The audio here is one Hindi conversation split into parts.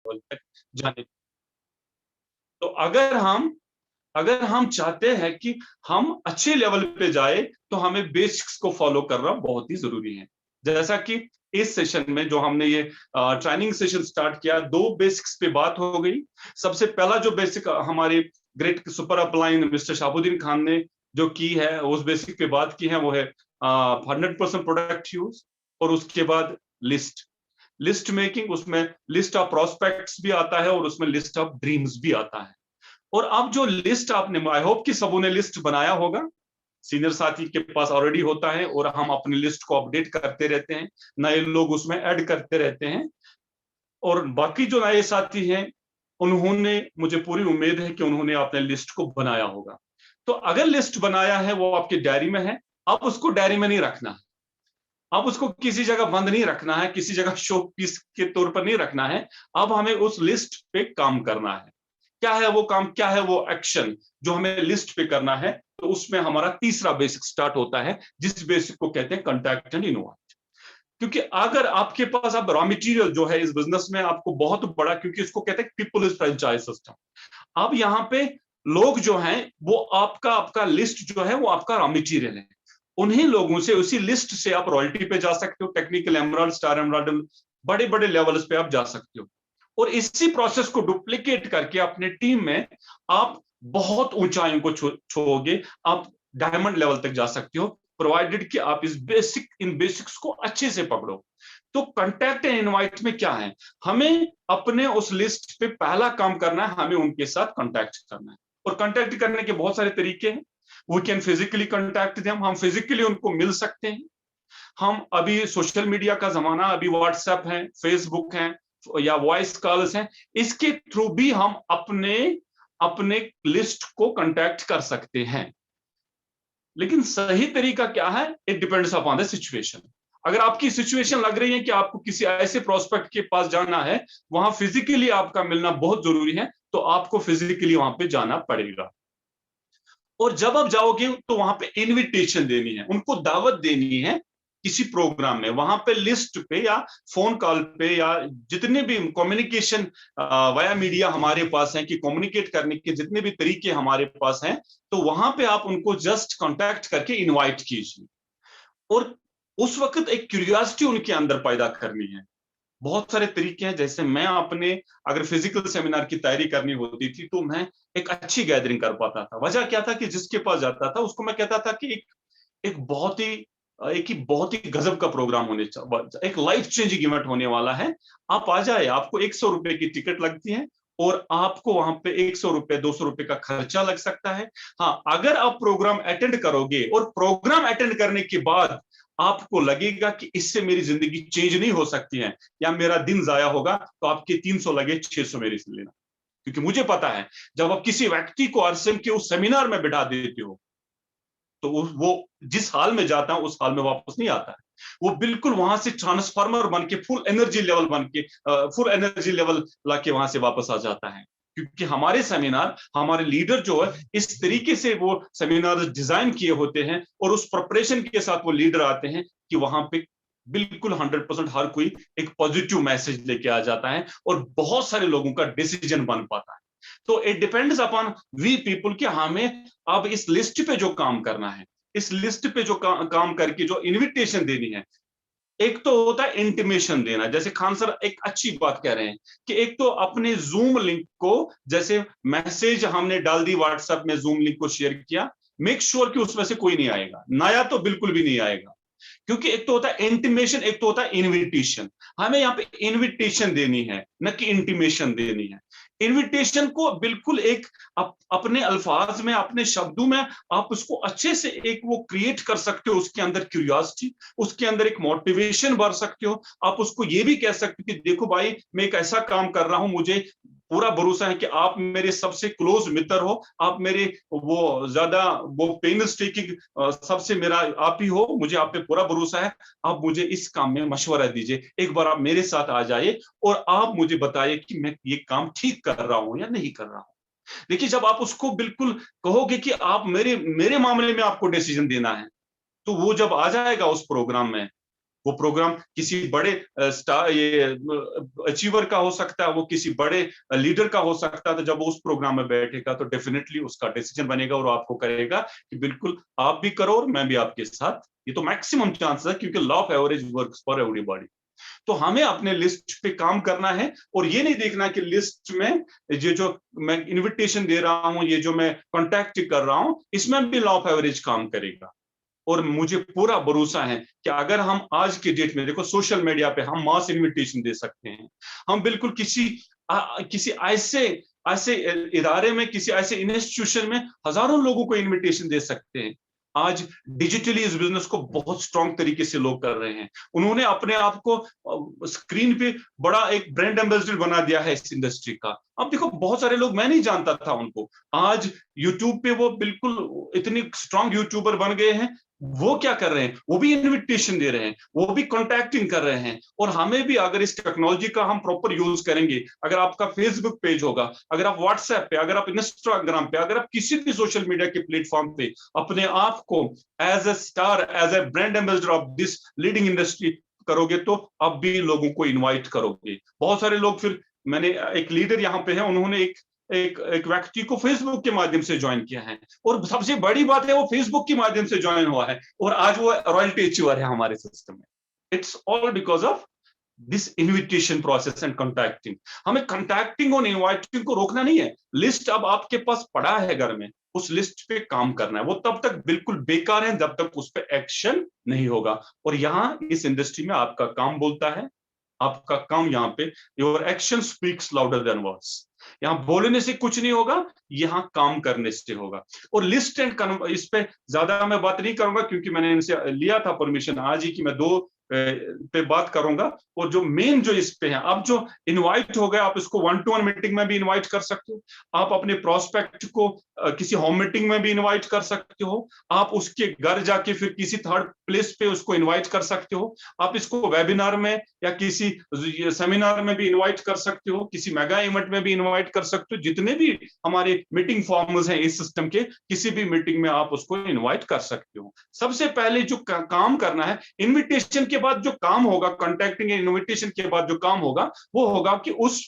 लेवल तक जाने। तो अगर हम चाहते हैं कि हम अच्छे लेवल पे जाए, तो हमें बेसिक्स को फॉलो करना बहुत ही जरूरी है। जैसा कि इस सेशन में जो हमने ये ट्रेनिंग सेशन स्टार्ट किया, दो बेसिक्स पे बात हो गई। सबसे पहला जो बेसिक हमारे great super upline mister Shahabuddin Khan ने जो की है, उस बेसिक पे बात की है, वो है 100% प्रोडक्ट यूज। और उसके बाद लिस्ट मेकिंग, उसमें लिस्ट ऑफ प्रोस्पेक्ट्स भी आता है और उसमें लिस्ट ऑफ ड्रीम्स भी आता है। और अब जो लिस्ट आपने, आई होप कि सबों ने लिस्ट बनाया होगा, सीनियर साथी के पास ऑलरेडी होता है, और हम अपनी लिस्ट को अपडेट करते रहते हैं, नए लोग उसमें ऐड करते रहते हैं। और बाकी जो नए साथी हैं, उन्होंने, मुझे पूरी उम्मीद है कि उन्होंने अपने लिस्ट को बनाया होगा। तो अगर लिस्ट बनाया है, वो आपकी डायरी में है, अब उसको डायरी में नहीं रखना है, अब उसको किसी जगह बंद नहीं रखना है, किसी जगह शो पीस के तौर पर नहीं रखना है। अब हमें उस लिस्ट पे काम करना है। क्या है वो काम, क्या है वो एक्शन जो हमें लिस्ट पे करना है? तो उसमें हमारा तीसरा बेसिक स्टार्ट होता है, जिस बेसिक को कहते हैं कॉन्टैक्ट एंड इनवाइट। क्योंकि अगर आपके पास अब रॉ मटेरियल जो है इस बिजनेस में आपको बहुत बड़ा, क्योंकि इसको कहते हैं पीपल इज फ्रेंचाइज सिस्टम। अब यहाँ पे लोग जो हैं, वो आपका आपका लिस्ट जो है वो आपका रॉ मटेरियल है। उन्हीं लोगों से, उसी लिस्ट से आप रॉयल्टी पे जा सकते हो, टेक्निकल एमराल्ड, स्टार एमराल्ड, बड़े बड़े लेवल्स पे आप जा सकते हो। और इसी प्रोसेस को डुप्लीकेट करके अपने टीम में आप बहुत ऊंचाइयों को छूओगे, आप डायमंड लेवल तक जा सकते हो, प्रोवाइडेड कि आप इन बेसिक्स को अच्छे से पकड़ो। तो कॉन्टैक्ट एंड इनवाइट में क्या है, हमें अपने उस लिस्ट पे पहला काम करना है, हमें उनके साथ कॉन्टैक्ट करना है। और कॉन्टैक्ट करने के बहुत सारे तरीके हैं। We can physically contact them, हम फिजिकली उनको मिल सकते हैं। हम अभी सोशल मीडिया का जमाना, अभी व्हाट्सएप है, फेसबुक है, या वॉइस कॉल्स हैं, इसके थ्रू भी हम अपने अपने लिस्ट को कांटेक्ट कर सकते हैं। लेकिन सही तरीका क्या है, it depends upon the situation. अगर आपकी सिचुएशन लग रही है कि आपको किसी ऐसे प्रोस्पेक्ट के पास जाना है, वहां फिजिकली आपका मिलना बहुत जरूरी है, तो आपको फिजिकली वहां पे जाना पड़ेगा। और जब आप जाओगे तो वहां पे इनविटेशन देनी है, उनको दावत देनी है किसी प्रोग्राम में, वहां पे लिस्ट पे या फोन कॉल पे या जितने भी कम्युनिकेशन वाया मीडिया हमारे पास है, कि कम्युनिकेट करने के जितने भी तरीके हमारे पास हैं, तो वहां पे आप उनको जस्ट कांटेक्ट करके इनवाइट कीजिए। और उस वक्त एक क्यूरियोसिटी उनके अंदर पैदा करनी है। बहुत सारे तरीके हैं, जैसे मैं अपने, अगर फिजिकल सेमिनार की तैयारी करनी होती थी, तो मैं एक अच्छी गैदरिंग कर पाता था। वजह क्या था कि जिसके पास जाता था उसको मैं कहता था कि एक ही बहुत ही गजब का प्रोग्राम होने, एक लाइफ चेंजिंग इवेंट होने वाला है, आप आ जाए, आपको 100 रुपए की टिकट लगती है, और आपको वहां पे 100 रुपए 200 रुपए का खर्चा लग सकता है। हाँ, अगर आप प्रोग्राम अटेंड करोगे और प्रोग्राम अटेंड करने के बाद आपको लगेगा कि इससे मेरी जिंदगी चेंज नहीं हो सकती है, या मेरा दिन जाया होगा, तो आपके 300 लगे 600 मेरे से लेना। क्योंकि मुझे पता है, जब आप किसी व्यक्ति को अरसम के उस सेमिनार में बिठा देते हो, तो वो जिस हाल में जाता है उस हाल में वापस नहीं आता है। वो बिल्कुल वहां से ट्रांसफार्मर बन के फुल एनर्जी लेवल लाके वहां से वापस आ जाता है। क्योंकि हमारे सेमिनार, हमारे लीडर जो है, इस तरीके से वो सेमिनार डिजाइन किए होते हैं, और उस प्रिपरेशन के साथ वो लीडर आते हैं कि वहां पे बिल्कुल 100% हर कोई एक पॉजिटिव मैसेज लेके आ जाता है, और बहुत सारे लोगों का डिसीजन बन पाता है। तो it depends upon we people कि हमें अब इस लिस्ट पे जो काम करना है, इस लिस्ट पे जो काम करके जो इनविटेशन देनी है। एक तो होता है इंटीमेशन देना, जैसे खान सर एक अच्छी बात कह रहे हैं, कि एक तो अपने जूम लिंक को, जैसे मैसेज हमने डाल दी व्हाट्सएप में, जूम लिंक को शेयर किया, मेक श्योर कि उसमें से कोई नहीं आएगा, नया तो बिल्कुल भी नहीं आएगा। क्योंकि एक तो होता है इंटीमेशन, एक तो होता है इनविटेशन। हमें यहाँ पे इनविटेशन देनी है, न कि इंटीमेशन देनी है। इनविटेशन को बिल्कुल एक अपने अल्फाज में, अपने शब्दों में आप उसको अच्छे से एक वो क्रिएट कर सकते हो, उसके अंदर क्यूरियोसिटी, उसके अंदर एक मोटिवेशन भर सकते हो। आप उसको ये भी कह सकते हो कि देखो भाई, मैं एक ऐसा काम कर रहा हूं, मुझे पूरा भरोसा है कि आप मेरे सबसे क्लोज मित्र हो, आप मेरे वो ज्यादा वो पेनस टेकिंग सबसे मेरा आप ही हो, मुझे आप पे पूरा भरोसा है। आप मुझे इस काम में मशवरा दीजिए, एक बार आप मेरे साथ आ जाइए, और आप मुझे बताइए कि मैं ये काम ठीक कर रहा हूं या नहीं कर रहा हूं। देखिए, जब आप उसको बिल्कुल कहोगे कि आप मेरे मेरे मामले में आपको डिसीजन देना है, तो वो जब आ जाएगा उस प्रोग्राम में, वो प्रोग्राम किसी बड़े स्टार ये अचीवर का हो सकता है, वो किसी बड़े लीडर का हो सकता है। तो जब वो उस प्रोग्राम में बैठेगा तो डेफिनेटली उसका डिसीजन बनेगा और आपको करेगा कि बिल्कुल आप भी करो और मैं भी आपके साथ। ये तो मैक्सिमम चांस है, क्योंकि law of average works for everybody. तो हमें अपने लिस्ट पे काम करना है और ये नहीं देखना कि लिस्ट में ये जो मैं इनविटेशन दे रहा हूं, ये जो मैं कॉन्टैक्ट कर रहा हूं, इसमें भी लॉ ऑफ एवरेज काम करेगा। और मुझे पूरा भरोसा है कि अगर हम आज के डेट में देखो, सोशल मीडिया पे हम मास इनविटेशन दे सकते हैं। हम बिल्कुल किसी ऐसे ऐसे इदारे में, किसी ऐसे इंस्टीट्यूशन में हजारों लोगों को इनविटेशन दे सकते हैं। आज डिजिटली इस बिजनेस को बहुत स्ट्रांग तरीके से लोग कर रहे हैं। उन्होंने अपने आप को स्क्रीन पे बड़ा एक ब्रांड एम्बेसडर बना दिया है इस इंडस्ट्री का। अब देखो, बहुत सारे लोग, मैं नहीं जानता था उनको, आज यूट्यूब पे वो बिल्कुल इतनी स्ट्रांग यूट्यूबर बन गए हैं। वो क्या कर रहे हैं, वो भी इनविटेशन दे रहे हैं, वो भी कॉन्टैक्टिंग कर रहे हैं। और हमें भी, अगर इस टेक्नोलॉजी का हम प्रॉपर यूज करेंगे, अगर आपका फेसबुक पेज होगा, अगर आप व्हाट्सएप पे, अगर आप इंस्टाग्राम पे, अगर आप किसी भी सोशल मीडिया के प्लेटफॉर्म पे अपने आप को as a star, as a brand ambassador of this leading industry करोगे, तो अब भी लोगों को इन्वाइट करोगे। बहुत सारे लोग, फिर मैंने एक लीडर यहाँ पे है, उन्होंने एक व्यक्ति को फेसबुक के माध्यम से ज्वाइन किया है, और सबसे बड़ी बात है वो फेसबुक के माध्यम से ज्वाइन हुआ है और आज वो रॉयल्टी अचीवर है हमारे सिस्टम में। It's all because of this invitation process and contacting. हमें कॉन्टैक्टिंग और इन्वाइटिंग को रोकना नहीं है। लिस्ट अब आपके पास पड़ा है घर में, उस लिस्ट पे काम करना है। वो तब तक बिल्कुल बेकार है जब तक उस पे एक्शन नहीं होगा। और यहाँ इस इंडस्ट्री में आपका काम बोलता है, आपका काम यहाँ पे, your action speaks louder than words. यहाँ बोलने से कुछ नहीं होगा, यहाँ काम करने से होगा। और लिस्ट एंड इस पे ज्यादा मैं बात नहीं करूंगा, क्योंकि मैंने इनसे लिया था परमिशन आज ही कि मैं 2 पे बात करूंगा। और जो मेन जो इस पे है, अब जो इनवाइट हो गया, आप इसको 1-to-1 मीटिंग में भी इनवाइट कर सकते हो। आप अपने प्रोस्पेक्ट को किसी होम मीटिंग में भी इनवाइट कर सकते हो। आप उसके घर जाके फिर किसी थर्ड प्लेस पे उसको इनवाइट कर सकते हो। आप इसको वेबिनार में या किसी सेमिनार में भी इनवाइट कर सकते हो, किसी मेगा इवेंट में भी इनवाइट कर सकते हो। जितने भी हमारे मीटिंग फॉर्म्स हैं इस सिस्टम के, किसी भी मीटिंग में आप उसको इनवाइट कर सकते हो। सबसे पहले जो काम करना है, इनविटेशन के बाद जो काम होगा, कॉन्टैक्टिंग इनविटेशन के बाद जो काम होगा, वो होगा कि उस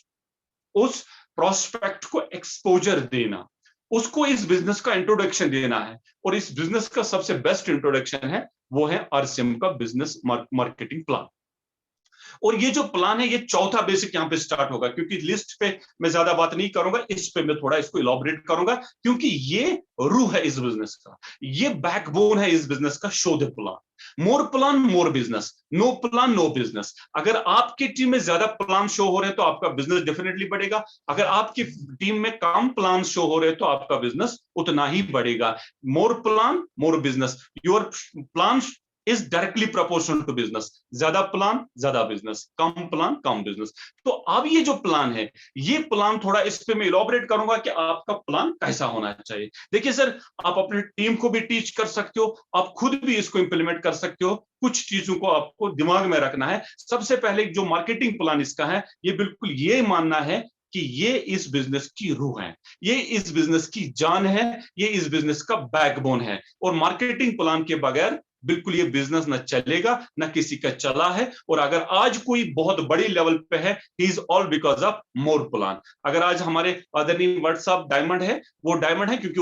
प्रोस्पेक्ट को एक्सपोजर देना, उसको इस बिजनेस का इंट्रोडक्शन देना है। और इस बिजनेस का सबसे बेस्ट इंट्रोडक्शन है, वो है आरसीएम का बिजनेस मार्केटिंग प्लान। और ये जो प्लान है, ये चौथा बेसिक यहाँ पे स्टार्ट होगा, क्योंकि लिस्ट पे मैं ज्यादा बात नहीं करूंगा, इस पे मैं थोड़ा इसको इलॉबरेट करूंगा, क्योंकि ये रूह है इस बिजनेस का, ये बैकबोन है इस बिजनेस का। Show the plan, more plan more business, no plan no business. अगर आपकी टीम में ज्यादा प्लान शो हो रहे हैं तो आपका बिजनेस डेफिनेटली बढ़ेगा। अगर आपकी टीम में कम प्लान शो हो रहे हैं तो आपका बिजनेस उतना ही बढ़ेगा। More plan more business, your plan is directly proportional to business. ज्यादा प्लान ज्यादा बिजनेस, कम प्लान कम बिजनेस। तो अब ये जो प्लान है, ये प्लान थोड़ा इस पे मैं इलॉबरेट करूंगा कि आपका प्लान कैसा होना चाहिए। देखिए सर, आप अपनी टीम को भी टीच कर सकते हो, आप खुद भी इसको इंप्लीमेंट कर सकते हो। कुछ चीजों को आपको दिमाग में रखना है। सबसे पहले जो मार्केटिंग प्लान इसका है, ये बिल्कुल ये मानना है कि ये इस बिजनेस की रूह है, ये इस बिजनेस की जान है, ये इस बिजनेस का बैकबोन है। और मार्केटिंग प्लान के बगैर बिल्कुल ये बिजनेस न चलेगा, न किसी का चला है। और अगर आज कोई बहुत बड़ी लेवल पे है, he is all because of more plan. अगर आज हमारे आदरणीय व्हाट्सएप डायमंड है, वो डायमंड है क्योंकि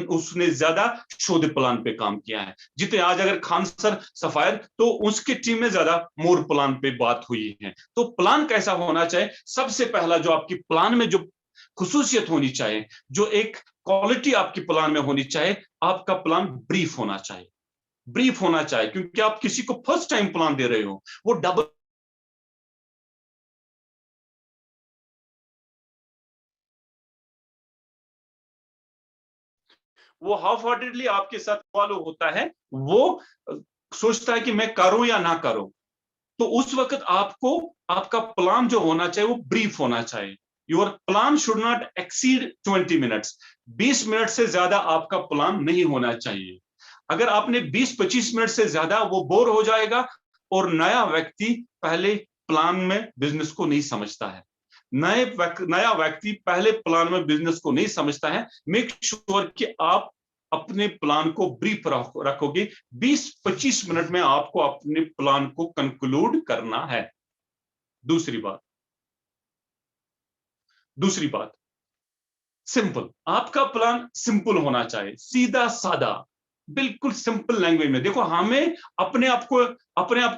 उसने ज्यादा शोध प्लान पे काम किया है। जितने आज अगर खान सर सफायर, तो उसकी टीम में ज्यादा मोर प्लान पे बात हुई है। तो प्लान कैसा होना चाहिए, सबसे पहला जो आपकी प्लान में जो खुसूसियत होनी चाहिए, जो एक क्वालिटी आपकी प्लान में होनी चाहिए, आपका प्लान ब्रीफ होना चाहिए। ब्रीफ होना चाहिए, क्योंकि आप किसी को फर्स्ट टाइम प्लान दे रहे हो, वो डबल वो हाफ हार्टेडली आपके साथ फॉलो होता है, वो सोचता है कि मैं करूं या ना करूं। तो उस वक्त आपको आपका प्लान जो होना चाहिए वो ब्रीफ होना चाहिए। Your plan should not exceed 20 minutes. 20 minute से ज्यादा आपका प्लान नहीं होना चाहिए। अगर आपने 20-25 मिनट से ज्यादा, वो बोर हो जाएगा। और नया व्यक्ति पहले प्लान में बिजनेस को नहीं समझता है। नया व्यक्ति पहले प्लान में बिजनेस को नहीं समझता है। मेक श्योर कि आप अपने प्लान को ब्रीफ रखोगे, 20-25 मिनट में आपको अपने प्लान को कंक्लूड करना है। दूसरी बात, सिंपल। आपका प्लान सिंपल होना चाहिए, सीधा सादा, बिल्कुल सिंपल लैंग्वेज में। देखो, हमें अपने आप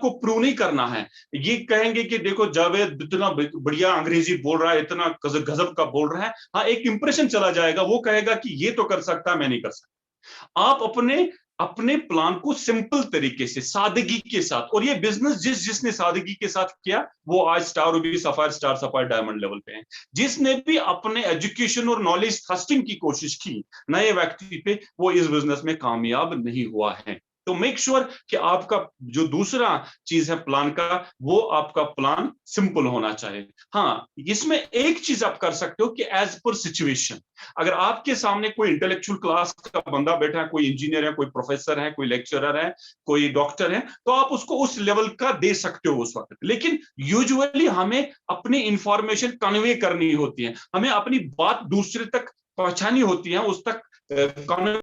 को प्रूव नहीं करना है। ये कहेंगे कि देखो जावेद इतना बढ़िया अंग्रेजी बोल रहा है, इतना गजब का बोल रहा है, हाँ एक इंप्रेशन चला जाएगा, वो कहेगा कि ये तो कर सकता है, मैं नहीं कर सकता। आप अपने अपने प्लान को सिंपल तरीके से, सादगी के साथ, और ये बिजनेस जिसने सादगी के साथ किया वो आज star Ruby, sapphire, star sapphire, diamond level पे है। जिसने भी अपने एजुकेशन और नॉलेज थ्रस्टिंग की कोशिश की नए व्यक्ति पे, वो इस बिजनेस में कामयाब नहीं हुआ है। तो मेक श्योर कि आपका जो दूसरा चीज है प्लान का, वो आपका प्लान सिंपल होना चाहिए। हाँ, इसमें एक चीज आप कर सकते हो कि एज पर सिचुएशन, अगर आपके सामने कोई इंटेलेक्चुअल क्लास का बंदा बैठा है, कोई इंजीनियर है, कोई प्रोफेसर है, कोई लेक्चरर है, कोई डॉक्टर है, तो आप उसको उस लेवल का दे सकते हो उस वक्त। लेकिन यूजुअली हमें अपनी इंफॉर्मेशन कन्वे करनी होती है, हमें अपनी बात दूसरे तक पहुंचानी होती है, उस तक कन्वे।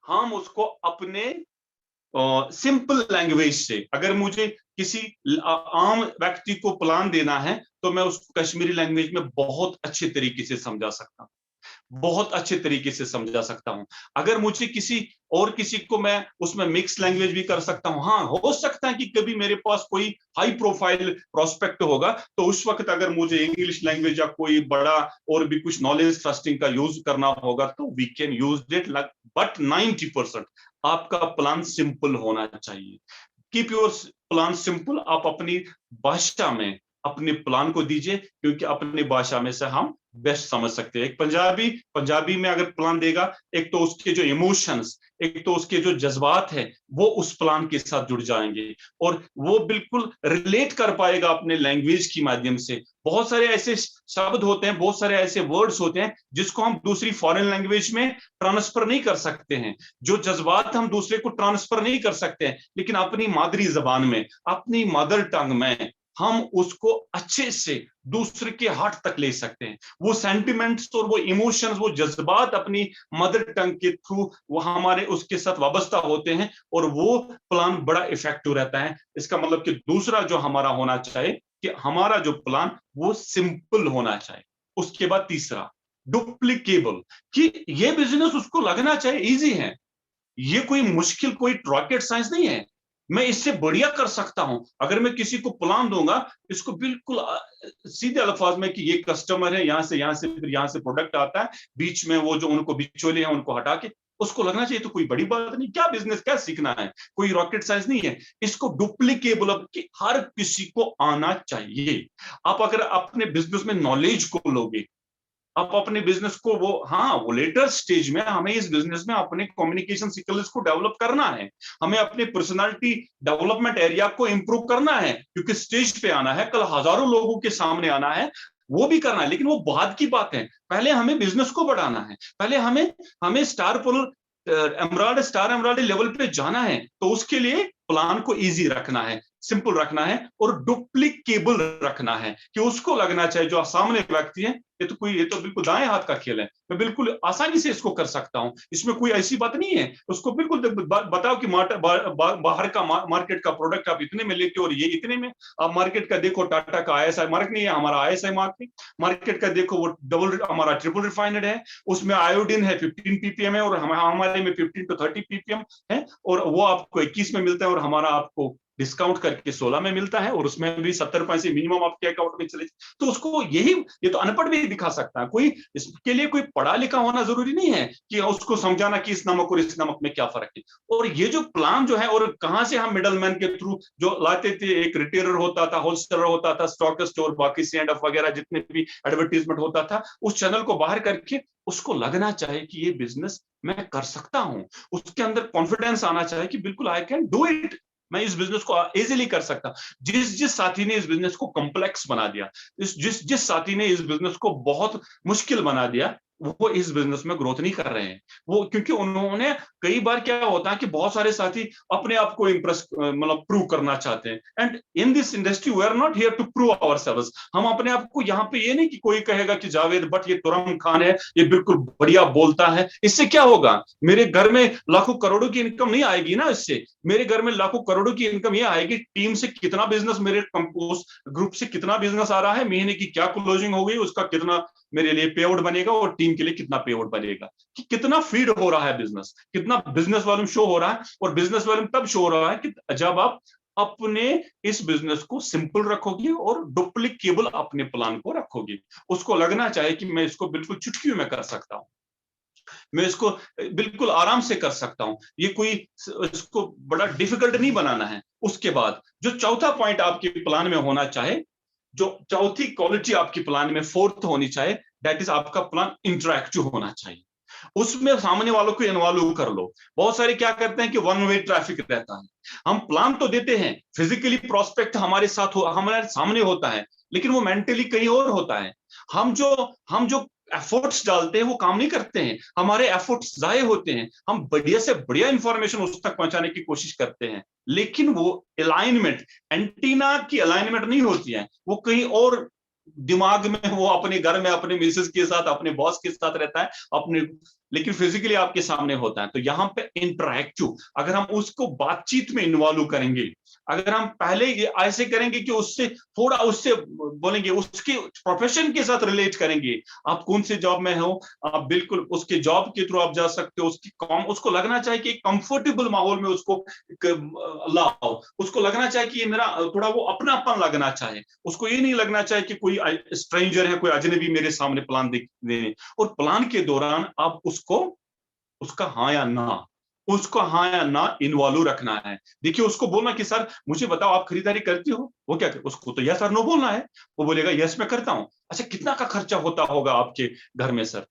हम उसको अपने सिंपल लैंग्वेज से, अगर मुझे किसी आम व्यक्ति को प्लान देना है, तो मैं उसको कश्मीरी लैंग्वेज में बहुत अच्छे तरीके से समझा सकता हूं, बहुत अच्छे तरीके से समझा सकता हूं। अगर मुझे किसी को मैं उसमें मिक्स लैंग्वेज भी कर सकता हूं। हाँ, हो सकता है कि कभी मेरे पास कोई हाई प्रोफाइल प्रोस्पेक्ट होगा, तो उस वक्त अगर मुझे इंग्लिश लैंग्वेज या कोई बड़ा और भी कुछ नॉलेज ट्रस्टिंग का यूज करना होगा, तो we can use it. But 90% आपका प्लान सिंपल होना चाहिए। Keep your plan simple. आप अपनी भाषा में अपने प्लान को दीजिए, क्योंकि अपनी भाषा में से हम बेस्ट समझ सकते हैं। एक पंजाबी में अगर प्लान देगा, एक तो उसके जो इमोशंस, एक तो उसके जो जज्बात है, वो उस प्लान के साथ जुड़ जाएंगे, और वो बिल्कुल रिलेट कर पाएगा अपने लैंग्वेज की माध्यम से। बहुत सारे ऐसे शब्द होते हैं, बहुत सारे ऐसे वर्ड्स होते हैं जिसको हम दूसरी फॉरेन लैंग्वेज में ट्रांसफर नहीं कर सकते हैं, जो जज्बात हम दूसरे को ट्रांसफर नहीं कर सकते हैं, लेकिन अपनी मादरी जबान में, अपनी मदर टंग में हम उसको अच्छे से दूसरे के हार्ट तक ले सकते हैं। वो सेंटिमेंट्स और वो इमोशंस, वो जज्बात अपनी मदर टंग के थ्रू वो हमारे उसके साथ वाबस्ता होते हैं, और वो प्लान बड़ा इफेक्टिव रहता है। इसका मतलब कि दूसरा जो हमारा होना चाहिए कि हमारा जो प्लान वो सिंपल होना चाहिए। उसके बाद तीसरा, डुप्लीकेबल, कि ये बिजनेस उसको लगना चाहिए इजी है, ये कोई मुश्किल, कोई रॉकेट साइंस नहीं है, मैं इससे बढ़िया कर सकता हूं। अगर मैं किसी को प्लान दूंगा, इसको बिल्कुल सीधे अल्फाज में कि ये कस्टमर है, यहां से फिर यहां से प्रोडक्ट आता है, बीच में वो जो उनको बिचौले हैं उनको हटा के, उसको लगना चाहिए तो कोई बड़ी बात नहीं, क्या बिजनेस, क्या सीखना है, कोई रॉकेट साइंस नहीं है। इसको डुप्लीकेबल कि हर किसी को आना चाहिए। आप अगर अपने बिजनेस में नॉलेज को लोगे, आप अपने बिजनेस को वो लेटर स्टेज में हमें इस बिजनेस में अपने कम्युनिकेशन स्किल्स को डेवलप करना है, हमें अपने पर्सनालिटी डेवलपमेंट एरिया को इंप्रूव करना है, क्योंकि स्टेज पे आना है, कल हजारों लोगों के सामने आना है, वो भी करना है। लेकिन वो बाद की बात है, पहले हमें बिजनेस को बढ़ाना है, पहले हमें स्टार एमराल्ड लेवल पे जाना है। तो उसके लिए प्लान को इजी रखना है, सिंपल रखना है, और डुप्लीकेबल रखना है, कि उसको लगना चाहिए जो सामने व्यक्ति है, ये तो बिल्कुल दाएं हाथ का खेल है, मैं बिल्कुल आसानी से इसको कर सकता हूं, इसमें कोई ऐसी बात नहीं है। उसको बिल्कुल बताओ कि बाहर का मार्केट का प्रोडक्ट आप इतने में लेते हो और ये इतने में। आप मार्केट का देखो, टाटा का ISI मार्क नहीं है, हमारा ISI मार्केट का देखो, वो हमारा ट्रिपल रिफाइनड है, उसमें आयोडीन है 15 ppm है, और हमारे में 15 to 30 ppm है, और वो आपको 21 में मिलता है, और हमारा आपको डिस्काउंट करके 16 में मिलता है, और उसमें भी 70 पैसे मिनिमम आपके अकाउंट में चले। तो उसको ये तो अनपढ़ भी दिखा सकता है, कोई इसके लिए कोई पढ़ा लिखा होना जरूरी नहीं है कि उसको समझाना कि इस नमक और इस नमक में क्या फर्क है। और ये जो प्लान जो है, और कहां से हम मिडल मैन के थ्रू जो लाते थे, एक रिटेलर होता था, होलसेलर होता था, स्टॉकिस्ट और बाकी C&F वगैरह जितने भी एडवर्टीजमेंट होता था, उस चैनल को बाहर करके उसको लगना चाहिए कि ये बिजनेस मैं कर सकता हूं, उसके अंदर कॉन्फिडेंस आना चाहिए कि बिल्कुल आई कैन डू इट, मैं इस बिजनेस को इजीली कर सकता। जिस साथी ने इस बिजनेस को कॉम्प्लेक्स बना दिया, जिस साथी ने इस बिजनेस को बहुत मुश्किल बना दिया, वो इस बिजनेस में ग्रोथ नहीं कर रहे हैं। वो क्योंकि उन्होंने, कई बार क्या होता है कि बहुत सारे साथी अपने आप को इम्प्रेस मतलब प्रूव करना चाहते हैं, and in this industry we are not here to prove ourselves. हम अपने आप को यहाँ पे, ये नहीं कि कोई कहेगा कि जावेद भट्ट ये तुरम खान है, ये बिल्कुल बढ़िया बोलता है, इससे क्या होगा, मेरे घर में लाखों करोड़ों की इनकम नहीं आएगी ना इससे। मेरे घर में लाखों करोड़ों की इनकम ये आएगी टीम से कितना बिजनेस, मेरे उस ग्रुप से कितना बिजनेस आ रहा है, महीने की क्या क्लोजिंग हो गई, उसका कितना मेरे लिए पे आउट बनेगा, और टीम के लिए कितना पे आउट बनेगा, कि कितना फीड हो रहा है बिजनेस, कितना बिजनेस वॉल्यूम शो हो रहा है। और बिजनेस वॉल्यूम तब शो हो रहा है कि जब आप अपने इस बिजनेस को सिंपल रखोगे और डुप्लीकेबल अपने प्लान को रखोगे। उसको लगना चाहिए कि मैं इसको बिल्कुल चुटकियों में कर सकता हूं, मैं इसको बिल्कुल आराम से कर सकता हूं, ये कोई इसको बड़ा डिफिकल्ट नहीं बनाना है। उसके बाद जो चौथा पॉइंट आपके प्लान में होना चाहे, जो चौथी क्वालिटी आपकी प्लान में फोर्थ होनी चाहिए, दैट इज आपका प्लान इंटरैक्टिव होना चाहिए। उसमें सामने वालों को इन्वॉल्व कर लो। बहुत सारे क्या करते हैं कि वन वे ट्रैफिक रहता है, हम प्लान तो देते हैं, फिजिकली प्रोस्पेक्ट हमारे साथ हमारे सामने होता है, लेकिन वो मेंटली कहीं और होता है। हम जो एफर्ट्स डालते हैं वो काम नहीं करते हैं, हमारे एफर्ट्स जाए होते हैं। हम बढ़िया से बढ़िया इंफॉर्मेशन उस तक पहुंचाने की कोशिश करते हैं, लेकिन वो अलाइनमेंट, एंटीना की अलाइनमेंट नहीं होती है, वो कहीं और दिमाग में, वो अपने घर में अपने मिसेस के साथ, अपने बॉस के साथ रहता है अपने, लेकिन फिजिकली आपके सामने होता है। तो यहाँ पे इंटरैक्टिव, अगर हम उसको बातचीत में इन्वॉल्व करेंगे, अगर हम पहले ये ऐसे करेंगे कि उससे थोड़ा, उससे बोलेंगे, उसके प्रोफेशन के साथ रिलेट करेंगे, आप कौन से जॉब में हो, आप बिल्कुल उसके जॉब के थ्रू आप जा सकते हो, उसकी कॉम, उसको लगना चाहिए कि कंफर्टेबल माहौल में उसको लाओ, उसको लगना चाहिए कि ये मेरा थोड़ा वो अपनापन लगना चाहिए, उसको ये नहीं लगना चाहिए कि कोई स्ट्रेंजर है, कोई अजनबी मेरे सामने प्लान दे। और प्लान के दौरान आप उसको, उसका हाँ या ना, उसको हाँ या ना इन्वॉल्व रखना है। देखिए उसको बोलना कि सर मुझे बताओ आप खरीदारी करती हो, वो क्या, उसको तो यस और नो बोलना है, वो बोलेगा यस मैं करता हूं। अच्छा कितना का खर्चा होता होगा आपके घर में सर,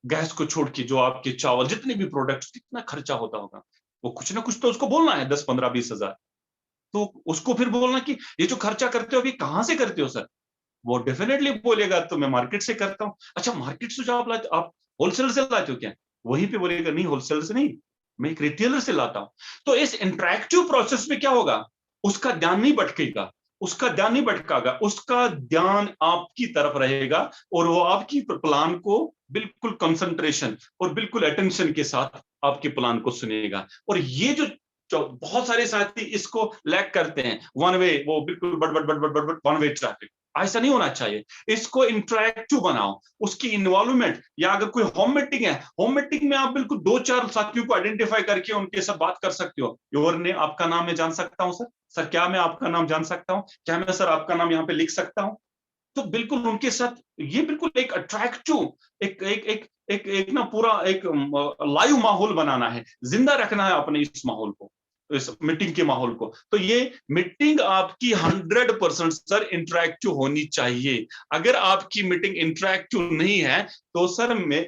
गैस को छोड़ के जो आपके चावल जितने भी प्रोडक्ट्स, कितना खर्चा होता होगा, वो कुछ ना कुछ तो उसको बोलना है, 10 15 20 हजार। तो उसको फिर बोलना कि ये जो खर्चा करते हो अभी कहां से करते हो सर, वो डेफिनेटली बोलेगा तो मैं मार्केट से करता हूँ। अच्छा मार्केट से जो आप लाते, आप होलसेल से लाते हो क्या, वहीं पे बोलेगा नहीं होलसेल से नहीं, मैं एक रिटेलर से लाता हूं। तो इस इंटरैक्टिव प्रोसेस में क्या होगा, उसका ध्यान नहीं भटकेगा, उसका ध्यान नहीं भटकागा, उसका ध्यान आपकी तरफ रहेगा, और वो आपकी प्लान को बिल्कुल कंसंट्रेशन और बिल्कुल अटेंशन के साथ आपके प्लान को सुनेगा। और ये जो बहुत सारे साथी इसको लैक करते हैं, वन वे, वो बिल्कुल but but but but but but one way traffic, ऐसा नहीं होना चाहिए। इसको इंटरैक्टिव बनाओ, उसकी इन्वॉल्वमेंट, या अगर कोई होम मीटिंग है, होम मीटिंग में आप बिल्कुल 2 4 साथियों को आइडेंटिफाई करके उनके साथ बात कर सकते हो। योर ने आपका नाम मैं जान सकता हूं सर, सर क्या मैं आपका नाम जान सकता हूं, क्या मैं सर आपका नाम यहाँ पे लिख सकता हूं। तो बिल्कुल उनके साथ ये बिल्कुल एक अट्रैक्टिव, एक एक एक एक ना पूरा एक लाइव माहौल बनाना है, जिंदा रखना है अपने इस माहौल को, इस मीटिंग के माहौल को। तो ये मीटिंग आपकी 100% सर इंटरैक्टिव होनी चाहिए। अगर आपकी मीटिंग इंटरैक्टिव नहीं है तो सर मैं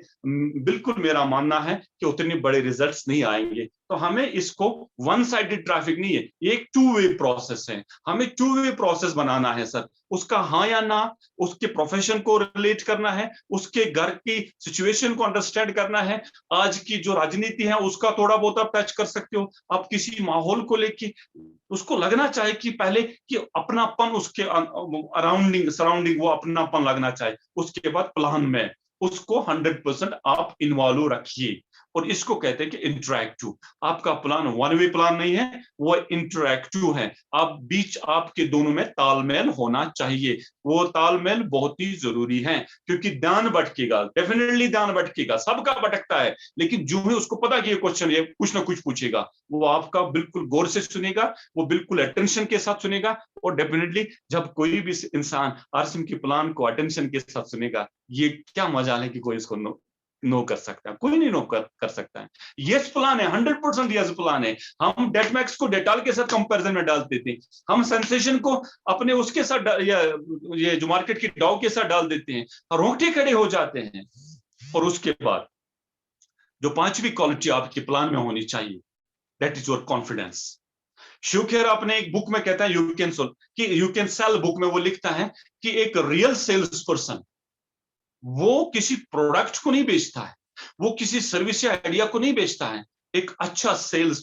बिल्कुल, मेरा मानना है कि उतने बड़े रिजल्ट्स नहीं आएंगे। तो हमें इसको वन साइडेड ट्रैफिक नहीं है, ये एक टू वे प्रोसेस है, हमें टू वे प्रोसेस बनाना है सर। उसका हाँ या ना, उसके प्रोफेशन को रिलेट करना है, उसके घर की सिचुएशन को अंडरस्टैंड करना है, आज की जो राजनीति है उसका थोड़ा बहुत आप टच कर सकते हो, आप किसी माहौल को लेके उसको लगना चाहिए कि पहले कि अपनापन, उसके अराउंडिंग सराउंडिंग वो अपनापन लगना चाहिए। उसके बाद प्लान में उसको 100% आप इन्वॉल्व रखिए, और इसको कहते हैं कि इंटरैक्टिव। आपका प्लान वन वे प्लान नहीं है, वो इंटरैक्टिव है। आप बीच आपके दोनों में तालमेल होना चाहिए, वो तालमेल बहुत ही जरूरी है, क्योंकि ध्यान भटकेगा, डेफिनेटली ध्यान भटकेगा, सबका भटकता है, लेकिन जो है उसको पता कि ये क्वेश्चन ये कुछ ना कुछ पूछेगा, वो आपका बिल्कुल गौर से सुनेगा, वो बिल्कुल अटेंशन के साथ सुनेगा। और डेफिनेटली जब कोई भी इंसान आरसीएम के प्लान को अटेंशन के साथ सुनेगा, ये क्या मजा है कि कोई इसको नो कर सकता है, कोई नहीं नो कर सकता है। यस प्लान है, 100% यस प्लान है। हम डेटमैक्स को डेटाल के साथ कंपैरिजन में डाल देते हैं, हम सेंसेशन को अपने उसके साथ या ये जो मार्केट की डाउ के साथ डाल देते हैं, रोंगटे खड़े हो जाते हैं। और उसके बाद जो पांचवी क्वालिटी आपके प्लान में होनी चाहिए, that is your confidence. Shiv Khera अपने एक बुक में कहता है यू कैन सेल बुक में वो लिखता है कि एक रियल सेल्स पर्सन वो किसी प्रोडक्ट को नहीं बेचता है, वो किसी सर्विस या आइडिया को नहीं बेचता है। एक अच्छा सेल्स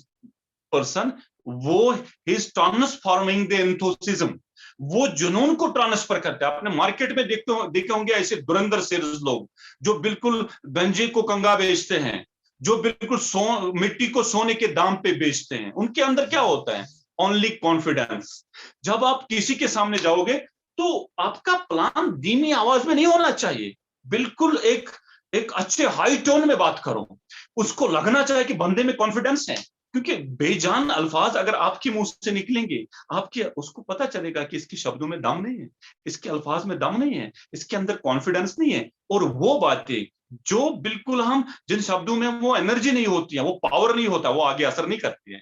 पर्सन, वो इज ट्रांसफॉर्मिंग द एंथुसिज्म, वो जुनून को ट्रांसफर करता है। आपने मार्केट में देखे होंगे ऐसे धुरंधर सेल्स लोग जो बिल्कुल गंजे को कंगा बेचते हैं, जो बिल्कुल मिट्टी को सोने के दाम पे बेचते हैं। उनके अंदर क्या होता है? Only confidence. जब आप किसी के सामने जाओगे तो आपका प्लान धीमी आवाज में नहीं होना चाहिए, बिल्कुल एक एक अच्छे हाई टोन में बात करो, उसको लगना चाहिए कि बंदे में कॉन्फिडेंस है। क्योंकि बेजान अल्फाज अगर आपके मुंह से निकलेंगे, आपके उसको पता चलेगा कि इसके शब्दों में दम नहीं है, इसके अल्फाज में दम नहीं है, इसके अंदर कॉन्फिडेंस नहीं है। और वो बातें जो बिल्कुल हम जिन शब्दों में वो एनर्जी नहीं होती है, वो पावर नहीं होता, वो आगे असर नहीं करती है।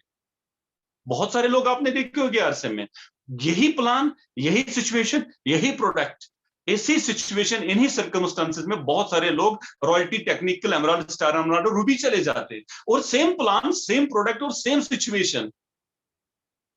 बहुत सारे लोग आपने देखे होंगे आरसे में, यही प्लान, यही सिचुएशन, यही प्रोडक्ट, ऐसी सिचुएशन, इन्हीं सर्कमस्टांसेस में बहुत सारे लोग royalty, technical, emerald, star emerald और रूबी चले जाते हैं। और सेम प्लान, सेम प्रोडक्ट और सेम सिचुएशन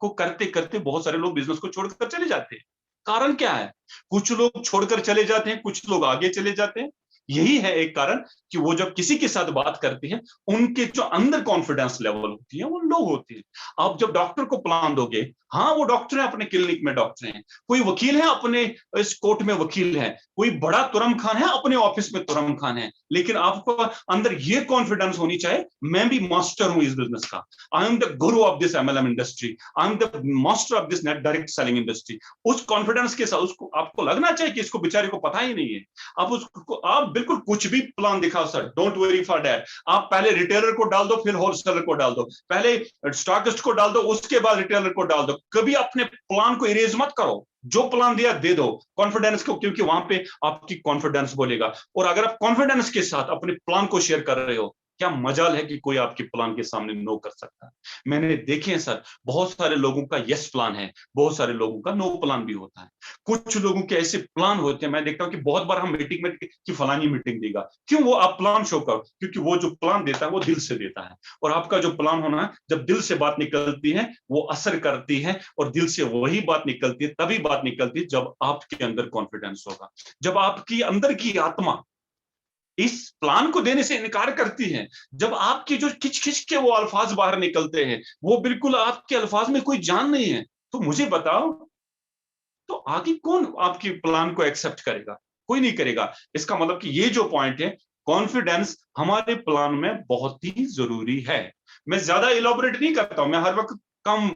को करते करते बहुत सारे लोग बिजनेस को छोड़कर चले जाते हैं। कारण क्या है? कुछ लोग छोड़कर चले जाते हैं, कुछ लोग आगे चले जाते हैं। यही है एक कारण कि वो जब किसी के साथ बात करते हैं, उनके जो अंदर कॉन्फिडेंस लेवल होती है वो लो होती है। आप जब डॉक्टर को प्लान दोगे, हाँ वो डॉक्टर है, अपने क्लिनिक में डॉक्टर हैं, कोई वकील है, अपने इस कोर्ट में वकील है, कोई बड़ा तुरम खान है, अपने ऑफिस में तुरम खान है, लेकिन आपको अंदर ये कॉन्फिडेंस होनी चाहिए, मैं भी मास्टर हूं इस बिजनेस का, I am the Guru of this MLM industry, I am the master of this net direct selling industry. उस कॉन्फिडेंस के साथ उसको आपको लगना चाहिए कि इसको बेचारे को पता ही नहीं है। आप उसको आप बिल्कुल कुछ भी प्लान दिखाओ sir, don't worry for that. आप पहले रिटेलर को डाल दो, फिर होलसेलर को डाल दो, पहले स्टॉकिस्ट को डाल दो, उसके बाद रिटेलर को डाल दो। कभी अपने प्लान को इरेज मत करो, जो प्लान दिया दे दो कॉन्फिडेंस को, क्योंकि वहां पे आपकी कॉन्फिडेंस बोलेगा। और अगर आप कॉन्फिडेंस के साथ अपने प्लान को शेयर कर रहे हो, क्या मजाल है कि कोई आपके प्लान के सामने नो कर सकता है। मैंने देखे हैं सर, बहुत सारे लोगों का यस प्लान है, बहुत सारे लोगों का नो प्लान भी होता है। कुछ लोगों के ऐसे प्लान होते हैं, मैं देखता हूं कि बहुत बार हम मीटिंग में कि फलानी मीटिंग देगा, क्यों? वो आप प्लान शो करो, क्योंकि वो जो प्लान देता है वो दिल से देता है। और आपका जो प्लान होना है, जब दिल से बात निकलती है वो असर करती है, और दिल से वही बात निकलती है, तभी बात निकलती है जब आपके अंदर कॉन्फिडेंस होगा, जब आपकी अंदर की आत्मा इस प्लान को देने से इनकार करती है, जब आपकी जो खिंच खिंच के वो अल्फाज बाहर निकलते हैं, वो बिल्कुल आपके अल्फाज में कोई जान नहीं है, तो मुझे बताओ, तो आगे कौन आपकी प्लान को एक्सेप्ट करेगा? कोई नहीं करेगा। इसका मतलब कि ये जो पॉइंट है, कॉन्फिडेंस हमारे प्लान में बहुत ही जरूरी है। मैं ज्यादा इलाबोरेट नहीं करता हूं, मैं हर वक्त कम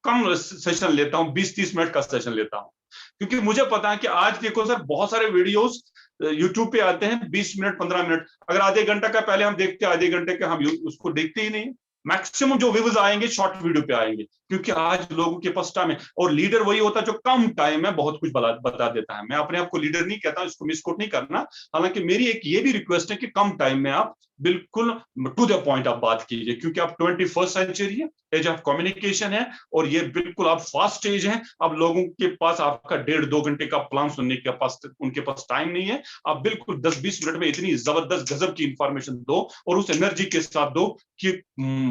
कम सेशन लेता हूं, 20-30 मिनट का सेशन लेता हूं, क्योंकि मुझे पता है कि आज देखो सर, बहुत सारे वीडियोस यूट्यूब पे आते हैं 20 मिनट 15 मिनट, अगर आधे घंटा का पहले हम देखते हैं, आधे घंटे का हम उसको देखते ही नहीं। मैक्सिमम जो व्यूज आएंगे शॉर्ट वीडियो पे आएंगे, क्योंकि आज लोगों के पास टाइम है, और लीडर वही होता है जो कम टाइम में बहुत कुछ बता देता है। मैं अपने आप को लीडर नहीं कहता, इसको मिसकोट नहीं करना, हालांकि मेरी एक ये भी रिक्वेस्ट है कि कम टाइम में आप बिल्कुल टू द पॉइंट आप बात कीजिए, क्योंकि आप 21st सेंचुरी है, एज ऑफ कम्युनिकेशन है, और ये बिल्कुल आप फास्ट एज है। अब लोगों के पास आपका 1.5-2 घंटे का प्लान सुनने के पास उनके पास टाइम नहीं है। आप बिल्कुल 10-20 मिनट में इतनी जबरदस्त गजब की इंफॉर्मेशन दो, और उस एनर्जी के साथ दो कि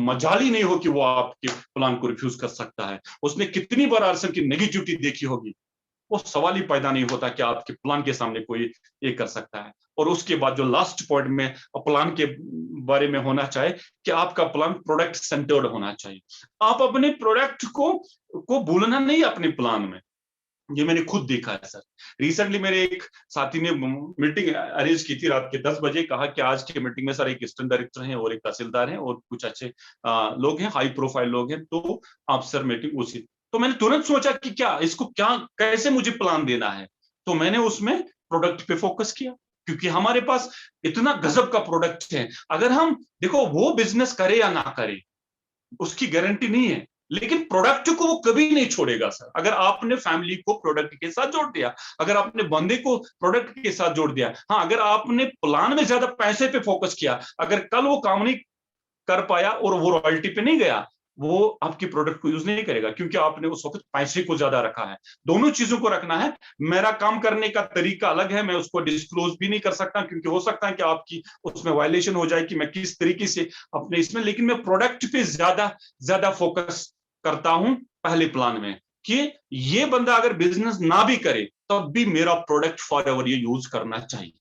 मजाल ही नहीं हो कि वो आपके प्लान को रिफ्यूज कर सकता है। उसने कितनी बार आरसन की नेगेटिविटी देखी होगी, वो सवाल ही पैदा नहीं होता कि आपके प्लान के सामने कोई ये कर सकता है। और उसके बाद जो लास्ट पॉइंट में प्लान के बारे में होना चाहिए कि आपका प्लान प्रोडक्ट सेंटर्ड होना चाहिए। आप अपने प्रोडक्ट को भूलना नहीं अपने प्लान में। ये मैंने खुद देखा है सर। रिसेंटली मेरे एक साथी ने मीटिंग अरेंज की थी रात के 10 बजे, कहा कि आज की मीटिंग में सर एक असिस्टेंट डायरेक्टर हैं और एक तहसीलदार हैं और कुछ अच्छे लोग हैं, हाई प्रोफाइल लोग हैं, तो आप सर मीटिंग उसी। तो मैंने तुरंत सोचा कि क्या इसको, क्या कैसे मुझे प्लान देना है, तो मैंने उसमें प्रोडक्ट पे फोकस किया, क्योंकि हमारे पास इतना गजब का प्रोडक्ट है। अगर हम देखो, वो बिजनेस करे या ना करे उसकी गारंटी नहीं है, लेकिन प्रोडक्ट को वो कभी नहीं छोड़ेगा सर। अगर आपने फैमिली को प्रोडक्ट के साथ जोड़ दिया, अगर आपने बंदे को प्रोडक्ट के साथ जोड़ दिया, हाँ अगर आपने प्लान में ज्यादा पैसे पे फोकस किया, अगर कल वो काम नहीं कर पाया और वो रॉयल्टी पे नहीं गया, वो आपकी प्रोडक्ट को यूज नहीं करेगा, क्योंकि आपने उस वक्त पैसे को ज्यादा रखा है। दोनों चीजों को रखना है। मेरा काम करने का तरीका अलग है, मैं उसको डिस्क्लोज भी नहीं कर सकता, क्योंकि हो सकता है कि आपकी उसमें वायलेशन हो जाए कि मैं किस तरीके से अपने इसमें, लेकिन मैं प्रोडक्ट पे ज्यादा ज्यादा फोकस करता हूं पहले प्लान में, कि ये बंदा अगर बिजनेस ना भी करे तब भी मेरा प्रोडक्ट फॉर एवर ये यूज करना चाहिए।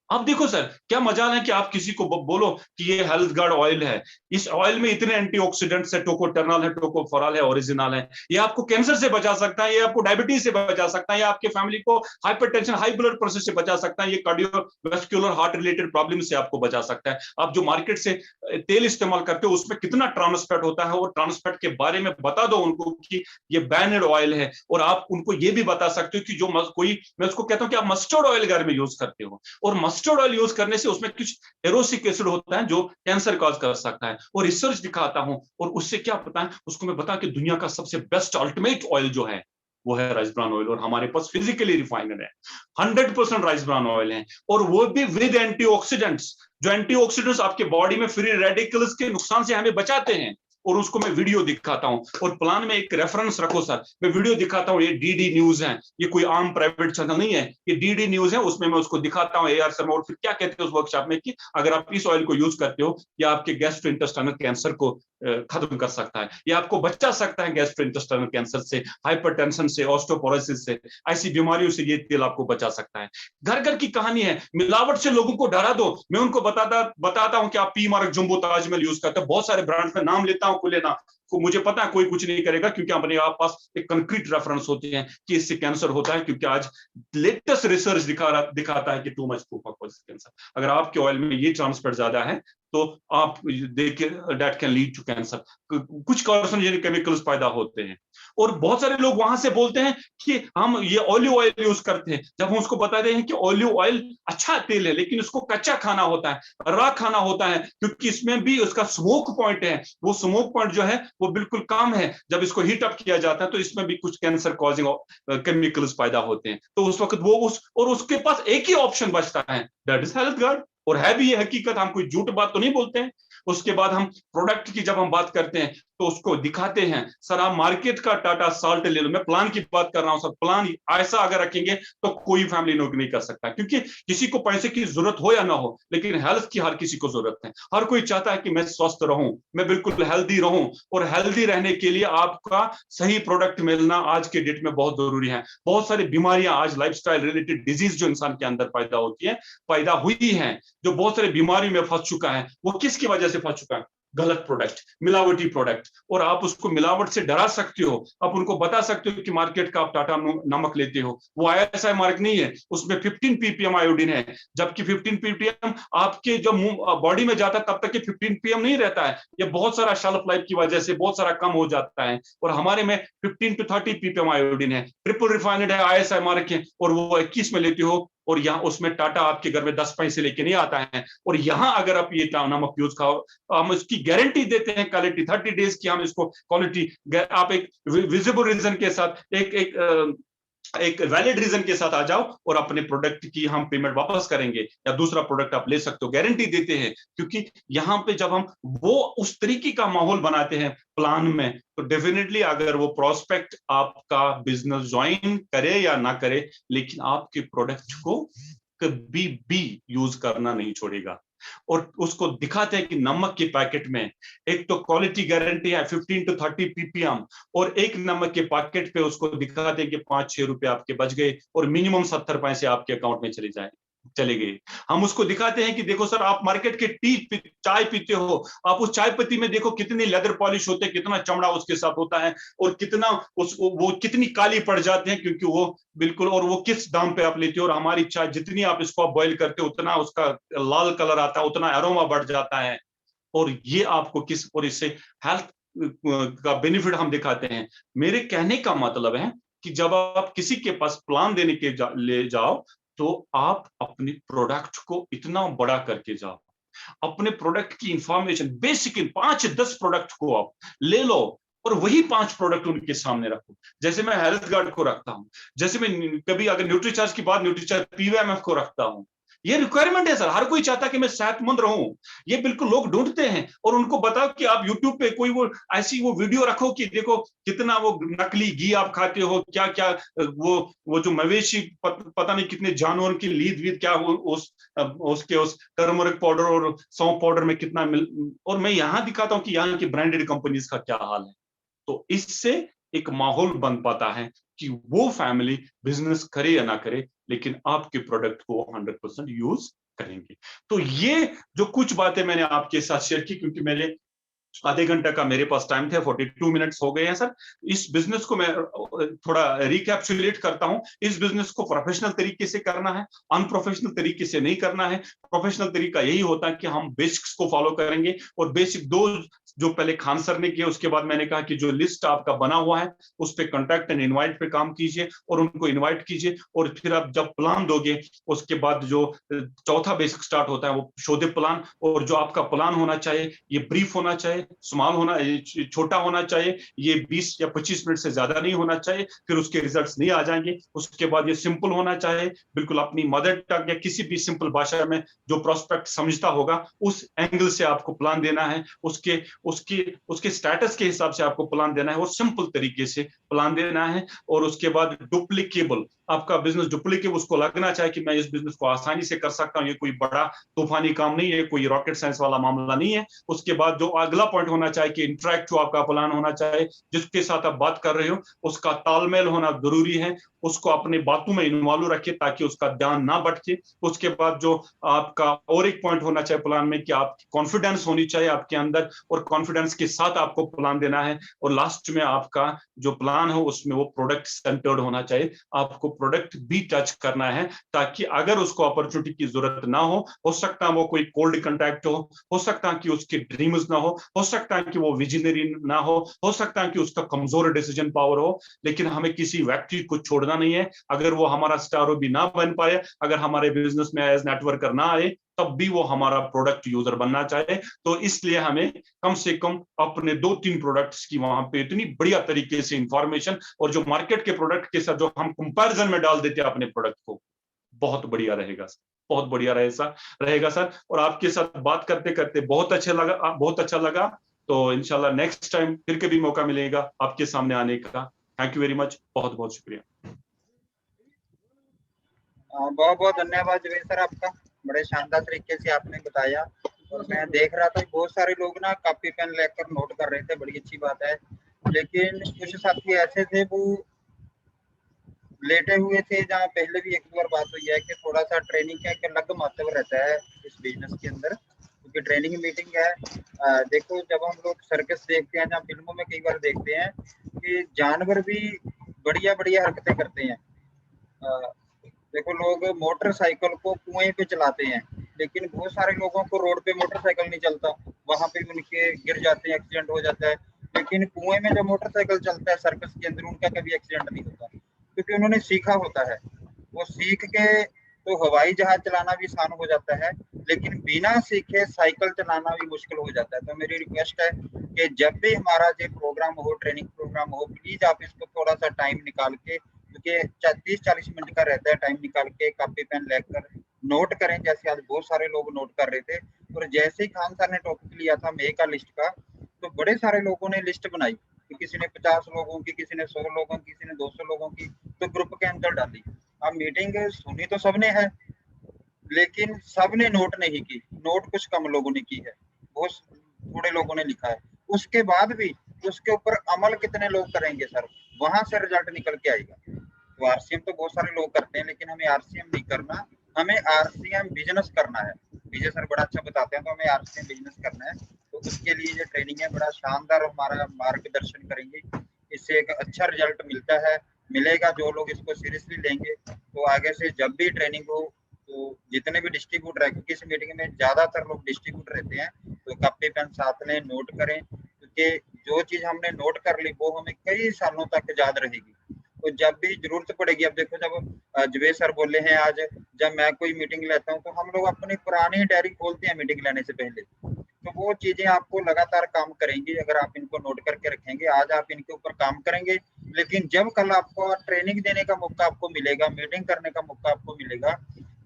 आप देखो सर, क्या मजाल है कि आप किसी को बोलो कि ये हेल्थ गार्ड ऑयल है, इस ऑयल में इतने एंटीऑक्सीडेंट्स है, टोकोटर्नल है, टोकोफेरॉल है, ओरिजिनल है, ये आपको कैंसर से बचा सकता है, ये आपको डायबिटीज से बचा सकता है, ये आपके फैमिली को हाइपरटेंशन, हाई ब्लड प्रेशर से बचा सकता है, ये कार्डियोवास्कुलर हार्ट रिलेटेड प्रॉब्लम से आपको बचा सकता है। आप जो मार्केट से तेल इस्तेमाल करते हो उसमें कितना ट्रांसफैट होता है, और ट्रांसफैट के बारे में बता दो उनको कि ये बैनड ऑयल है, और आप उनको ये भी बता सकते हो कि जो कोई, मैं उसको कहता हूं कि आप मस्टर्ड ऑयल घर में यूज करते हो, और मस्टर्ड ऑयल यूज करने से उसमें कुछ एरोसिक एसिड होता है जो कैंसर कॉज कर सकता है, और रिसर्च दिखाता हूं, और उससे क्या पता है उसको मैं बता कि दुनिया का सबसे बेस्ट अल्टीमेट ऑयल जो है वो है राइस ब्रान ऑयल, और हमारे पास फिजिकली रिफाइनड है, 100% राइस ब्रान ऑयल है, और वो भी विद एंटीऑक्सीडेंट्स, जो एंटीऑक्सीडेंट्स आपके बॉडी में फ्री रेडिकल्स के नुकसान से हमें बचाते हैं। और उसको मैं वीडियो दिखाता हूं, और प्लान में एक रेफरेंस रखो सर, मैं वीडियो दिखाता हूं, ये डीडी न्यूज है, ये कोई आम प्राइवेट चैनल नहीं है, ये डीडी न्यूज है, उसमें मैं उसको दिखाता हूं AR शर्मा, और फिर क्या कहते हैं उस वर्कशॉप में कि अगर आप इस ऑयल को यूज करते हो, या आपके गैस्ट्रोइंटेस्टाइनल कैंसर को खत्म कर सकता है, या आपको बचा सकता है गैस्ट्रोइंटेस्टाइनल कैंसर से, हाइपरटेंशन से, ऑस्टियोपोरोसिस से, ऐसी बीमारियों से ये तेल आपको बचा सकता है। घर घर की कहानी है, मिलावट से लोगों को डरा दो, मैं उनको बताता हूं कि आप P mark jumbo Taj Mahal use करते हो, बहुत सारे ब्रांड्स में नाम लेता हूं, खुले ना, मुझे पता है कोई कुछ नहीं करेगा, क्योंकि अपने आप पास एक कंक्रीट रेफरेंस होते हैं कि इससे कैंसर होता है, क्योंकि आज लेटेस्ट रिसर्च दिखाता है कि टू मच कैंसर, अगर आपके ऑयल में ये ट्रांसफर ज्यादा है तो आप देखिए that can lead to cancer, कुछ कार्सिनोजेनिक केमिकल्स पैदा होते हैं। और बहुत सारे लोग वहां से बोलते हैं कि हम ये ऑलिव ऑयल यूज करते हैं, जब हम उसको बताते हैं कि ऑलिव ऑयल अच्छा तेल है, लेकिन उसको कच्चा खाना होता है, रा खाना होता है, क्योंकि इसमें भी उसका स्मोक पॉइंट है, वो स्मोक पॉइंट जो है वो बिल्कुल कम है, जब इसको हीट अप किया जाता है तो इसमें भी कुछ कैंसर कॉजिंग केमिकल्स पैदा होते हैं, तो उस वक्त वो उसके पास एक ही ऑप्शन बचता है, दैट इज हेल्थ गार्ड। और है भी ये हकीकत, हम कोई झूठ बात तो नहीं बोलते हैं। उसके बाद हम प्रोडक्ट की जब हम बात करते हैं तो उसको दिखाते हैं, सर आप मार्केट का टाटा साल्ट ले लो, मैं प्लान की बात कर रहा हूं सर, प्लान ऐसा अगर रखेंगे तो कोई फैमिली नौकरी नहीं कर सकता, क्योंकि किसी को पैसे की जरूरत हो या ना हो, लेकिन हेल्थ की हर किसी को जरूरत है, हर कोई चाहता है कि मैं स्वस्थ रहूं, मैं बिल्कुल हेल्दी रहूं, और हेल्दी रहने के लिए आपका सही प्रोडक्ट मिलना आज के डेट में बहुत जरूरी है। बहुत सारी बीमारियां आज लाइफस्टाइल रिलेटेड डिजीज जो इंसान के अंदर पैदा होती है, पैदा हुई है, जो बहुत सारी बीमारी में फंस चुका है, वो किसकी वजह से फंस चुका है? गलत प्रोडक्ट, मिलावटी प्रोडक्ट। और आप उसको मिलावट से डरा सकते हो, आप उनको बता सकते हो कि मार्केट का आप टाटा नमक लेते हो, वो ISI मार्क नहीं है, उसमें 15 ppm आयोडीन है, जबकि 15 ppm आपके जब बॉडी में जाता है तब तक ये 15 pm नहीं रहता है, ये बहुत सारा शेल्फ लाइफ की वजह से बहुत सारा कम हो जाता है, और हमारे में 15 to 30 ppm आयोडीन है, ट्रिपल रिफाइंड है, ISI मार्क है, और वो 21 में लेते हो, और यहाँ उसमें टाटा आपके घर में 10 पैसे लेके नहीं आता है। और यहाँ अगर आप ये नमक यूज खाओ, हम इसकी गारंटी देते हैं क्वालिटी 30 डेज की, हम इसको क्वालिटी, आप एक विजिबल रीजन के साथ, एक वैलिड रीजन के साथ आ जाओ, और अपने प्रोडक्ट की हम पेमेंट वापस करेंगे, या दूसरा प्रोडक्ट आप ले सकते हो, गारंटी देते हैं। क्योंकि यहाँ पे जब हम वो उस तरीके का माहौल बनाते हैं प्लान में, तो डेफिनेटली अगर वो प्रोस्पेक्ट आपका बिजनेस ज्वाइन करे या ना करे, लेकिन आपके प्रोडक्ट को कभी भी यूज करना नहीं छोड़ेगा। और उसको दिखाते हैं कि नमक के पैकेट में एक तो क्वालिटी गारंटी है 15 to 30 ppm, और एक नमक के पैकेट पे उसको दिखाते हैं कि 5-6 रुपए आपके बच गए, और मिनिमम 70 पैसे आपके अकाउंट में चले गए। हम उसको दिखाते हैं कि देखो सर, आप मार्केट के चाय पीते हो, आप उस चाय पत्ती में देखो कितनी लेदर पॉलिश होते हैं, कितना चमड़ा उसके साथ होता है, और कितना वो कितनी काली पड़ जाते हैं, क्योंकि वो बिल्कुल, और वो किस दाम पे आप लेते हो, और हमारी चाय जितनी आप इसको बॉईल करते हो उतना उसका लाल कलर आता है, उतना अरोमा बढ़ जाता है, और ये आपको और इससे हेल्थ का बेनिफिट हम दिखाते हैं। मेरे कहने का मतलब है कि जब आप किसी के पास प्लान देने के ले जाओ, तो आप अपने प्रोडक्ट को इतना बड़ा करके जाओ, अपने प्रोडक्ट की इंफॉर्मेशन बेसिक 5-10 प्रोडक्ट को आप ले लो, और वही 5 प्रोडक्ट उनके सामने रखो, जैसे मैं हेल्थ गार्ड को रखता हूं, जैसे मैं कभी अगर न्यूट्रीचार्ज की बात, न्यूट्रीचार्ज PVMF को रखता हूं। ये रिक्वायरमेंट है सर, हर कोई चाहता है कि मैं सेहतमंद रहूं, ये बिल्कुल लोग ढूंढते हैं। और उनको बताओ कि आप यूट्यूब पे कोई वो ऐसी वो वीडियो रखो कि देखो कितना वो नकली घी आप खाते हो, क्या क्या वो जो मवेशी पता नहीं कितने जानवर की लीद वीद क्या उस टर्मरिक पाउडर और सौंफ पाउडर में कितना और मैं यहाँ दिखाता हूँ कि यहाँ की ब्रांडेड कंपनीज का क्या हाल है। तो इससे एक माहौल बन पाता है कि वो फैमिली बिजनेस करे या ना करे, लेकिन आपके प्रोडक्ट को 100% यूज करेंगे। तो ये जो कुछ बातें मैंने आपके साथ शेयर की, क्योंकि मेरे आधे घंटे का मेरे पास टाइम थे, 42 मिनट्स हो गए हैं सर। इस बिजनेस को मैं थोड़ा रिकैप्सुलेट करता हूं। इस बिजनेस को प्रोफेशनल तरीके से करना है, अनप्रोफेशनल तरीके से नहीं करना है। प्रोफेशनल तरीका यही होता है कि हम बेसिक्स को फॉलो करेंगे, और बेसिक दो जो पहले खान सर ने किया, उसके बाद मैंने कहा कि जो लिस्ट आपका बना हुआ है उस पर कॉन्टैक्ट एंड इनवाइट पे काम कीजिए और उनको इनवाइट कीजिए। और फिर आप जब प्लान दोगे, उसके बाद जो चौथा बेसिक स्टार्ट होता है वो शो द प्लान। और जो आपका प्लान होना चाहिए ये ब्रीफ होना चाहिए, स्मॉल होना, छोटा होना चाहिए, ये 20 या 25 मिनट से ज्यादा नहीं होना चाहिए, फिर उसके रिजल्ट्स नहीं आ जाएंगे। उसके बाद ये सिंपल होना चाहिए, बिल्कुल अपनी मदर टंग या किसी भी सिंपल भाषा में जो प्रोस्पेक्ट समझता होगा उस एंगल से आपको प्लान देना है। उसके उसके उसके स्टेटस के हिसाब से आपको प्लान देना है, और सिंपल तरीके से प्लान देना है। और उसके बाद डुप्लीकेबल, आपका बिजनेस डुप्लीकेबल, उसको लगना चाहिए कि मैं इस बिजनेस को आसानी से कर सकता हूँ, ये कोई बड़ा तूफानी काम नहीं है, कोई रॉकेट साइंस वाला मामला नहीं है। उसके बाद जो अगला पॉइंट होना चाहिए कि इंटरेक्टिव आपका प्लान होना चाहिए, जिसके साथ आप बात कर रहे हो उसका तालमेल होना जरूरी है, उसको अपनी बातों में इन्वॉल्व रखिए ताकि उसका ध्यान ना भटके। उसके बाद जो आपका और एक पॉइंट होना चाहिए प्लान में कि आपकी कॉन्फिडेंस होनी चाहिए आपके अंदर, और कॉन्फिडेंस के साथ आपको प्लान देना है। और लास्ट में आपका जो प्लान है उसमें वो प्रोडक्ट सेंटर्ड होना चाहिए, आपको प्रोडक्ट भी टच करना है, ताकि अगर उसको अपॉर्चुनिटी की जरूरत ना हो सकता है वो कोई कोल्ड कंटैक्ट हो सकता है कि उसके ड्रीम्स ना हो सकता है कि वो विजनरी ना हो सकता है कि उसका कमजोर डिसीजन पावर हो, लेकिन हमें किसी व्यक्ति को छोड़ना नहीं है। अगर वो हमारा स्टार भी ना बन पाए, अगर हमारे बिजनेस में एज नेटवर्कर ना आए, तब भी वो हमारा प्रोडक्ट यूजर बनना चाहे। तो इसलिए हमें कम से कम अपने 2-3 प्रोडक्ट्स की वहां पे इतनी बढ़िया तरीके से इंफॉर्मेशन, और जो मार्केट के प्रोडक्ट के साथ जो हम कंपैरिजन में डाल देते हैं अपने प्रोडक्ट को, बहुत बढ़िया रहेगा, बहुत बढ़िया रहेगा सर। और आपके साथ बात करते करते बहुत अच्छा लगा। तो इंशाल्लाह नेक्स्ट टाइम फिर कभी मौका मिलेगा आपके सामने आने का। थैंक यू वेरी मच, बहुत बहुत शुक्रिया। बहुत बहुत धन्यवाद जुबेर सर आपका, बड़े शानदार तरीके से आपने बताया। और मैं देख रहा था बहुत सारे लोग ना कॉपी पेन लेकर नोट कर रहे थे, बड़ी अच्छी बात है। लेकिन कुछ साथी ऐसे थे वो लेटे हुए थे, जहाँ पहले भी एक बार बात हुई है कि थोड़ा सा ट्रेनिंग का एक अलग महत्व रहता है इस बिजनेस के अंदर, क्योंकि ट्रेनिंग मीटिंग है। देखो जब हम लोग सर्कस देखते हैं, जहाँ फिल्मों में कई बार देखते हैं कि जानवर भी बढ़िया बढ़िया हरकतें करते हैं। देखो लोग मोटरसाइकिल को कुएं पे चलाते हैं, लेकिन बहुत सारे लोगों को रोड पे मोटरसाइकिल नहीं चलता, वहां पे उनके गिर जाते हैं, एक्सीडेंट हो जाता है। लेकिन कुएं में जो मोटरसाइकिल चलता है सर्कस के अंदर, उनका कभी एक्सीडेंट नहीं होता, क्योंकि उन्होंने सीखा होता है। वो सीख के तो हवाई जहाज चलाना भी आसान हो जाता है, लेकिन बिना सीखे साइकिल चलाना भी मुश्किल हो जाता है। तो मेरी रिक्वेस्ट है कि जब भी हमारा जो प्रोग्राम हो, ट्रेनिंग प्रोग्राम हो, प्लीज आप इसको थोड़ा सा टाइम निकाल के, क्योंकि 30-40 मिनट का रहता है, टाइम निकाल के कॉपी पेन लेकर नोट करें, जैसे आज बहुत सारे लोग नोट कर रहे थे। और जैसे ही खान सर ने टॉपिक लिया था मे का लिस्ट का, तो बड़े सारे लोगों ने लिस्ट बनाई कि किसी ने 50 लोगों की, किसी ने 100 लोगों की, किसी ने 200 लोगों की, तो ग्रुप के अंदर डाली। अब मीटिंग सुनी तो सबने है, लेकिन सबने नोट नहीं की, नोट कुछ कम लोगों ने की है, बहुत थोड़े लोगों ने लिखा है। उसके बाद भी उसके ऊपर अमल कितने लोग करेंगे सर, वहां से रिजल्ट निकल के आएगा। तो आरसीएम तो बहुत सारे लोग करते हैं, लेकिन हमें आरसीएम नहीं करना, हमें आरसीएम बिजनेस करना है। विजय सर बड़ा अच्छा बताते हैं, तो हमें आरसीएम बिजनेस करना है। तो उसके लिए जो ट्रेनिंग है बड़ा शानदार हमारा मार्गदर्शन करेंगे, इससे एक अच्छा रिजल्ट मिलेगा। जो लोग इसको सीरियसली लेंगे, तो आगे से जब भी ट्रेनिंग हो, तो जितने भी डिस्ट्रीब्यूटर है, क्योंकि इस मीटिंग में ज्यादातर लोग डिस्ट्रीब्यूटर रहते हैं, तो कॉपी पेन साथ लें, नोट करें, क्योंकि जो चीज हमने नोट कर ली वो हमें कई सालों तक याद रहेगी। तो जब भी जरूरत पड़ेगी, अब देखो जब जुबेर सर बोले हैं आज, जब मैं कोई मीटिंग लेता हूँ तो हम लोग अपनी पुरानी डायरी खोलते हैं मीटिंग लेने से पहले, तो वो चीजें आपको लगातार काम करेंगी अगर आप इनको नोट करके रखेंगे। आज आप इनके ऊपर काम करेंगे, लेकिन जब कल आपको ट्रेनिंग देने का मौका आपको मिलेगा, मीटिंग करने का मौका आपको मिलेगा,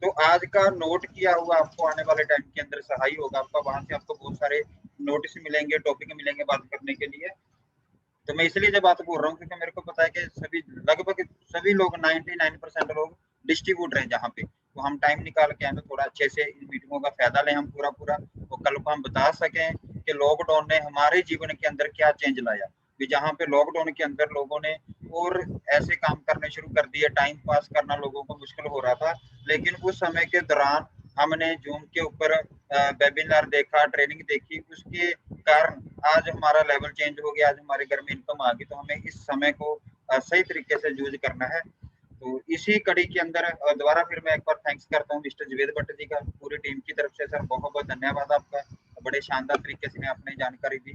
तो आज का नोट किया हुआ आपको आने वाले टाइम के अंदर सहाय होगा आपका। वहां से आपको बहुत सारे नोटिस मिलेंगे, टॉपिक मिलेंगे बात करने के लिए। तो मैं इसलिए जब बात बोल रहा हूँ, क्योंकि मेरे को पता है कि लगभग सभी लोग 99% लोग डिस्ट्रीब्यूटर हैं जहाँ पे, तो हम टाइम निकाल के हमें थोड़ा अच्छे से इन मीटिंगों का फायदा लें हम पूरा पूरा, तो कल को हम बता सकें कि लॉकडाउन ने हमारे जीवन के अंदर क्या चेंज लाया। कि जहाँ पे लॉकडाउन के अंदर लोगों ने और ऐसे काम करने शुरू कर दिए, टाइम पास करना लोगों को मुश्किल हो रहा था, लेकिन उस समय के दौरान हमने जूम के ऊपर वेबिनार देखा, ट्रेनिंग देखी, उसके कारण आज हमारा लेवल चेंज हो गया, आज हमारे घर में इनकम आ गई। तो हमें इस समय को सही तरीके से यूज करना है। तो इसी कड़ी के अंदर दोबारा फिर मैं एक बार थैंक्स करता हूँ मिस्टर जुवेद भट्ट जी का, पूरी टीम की तरफ से। सर बहुत बहुत धन्यवाद आपका, बड़े शानदार तरीके से आपने जानकारी दी,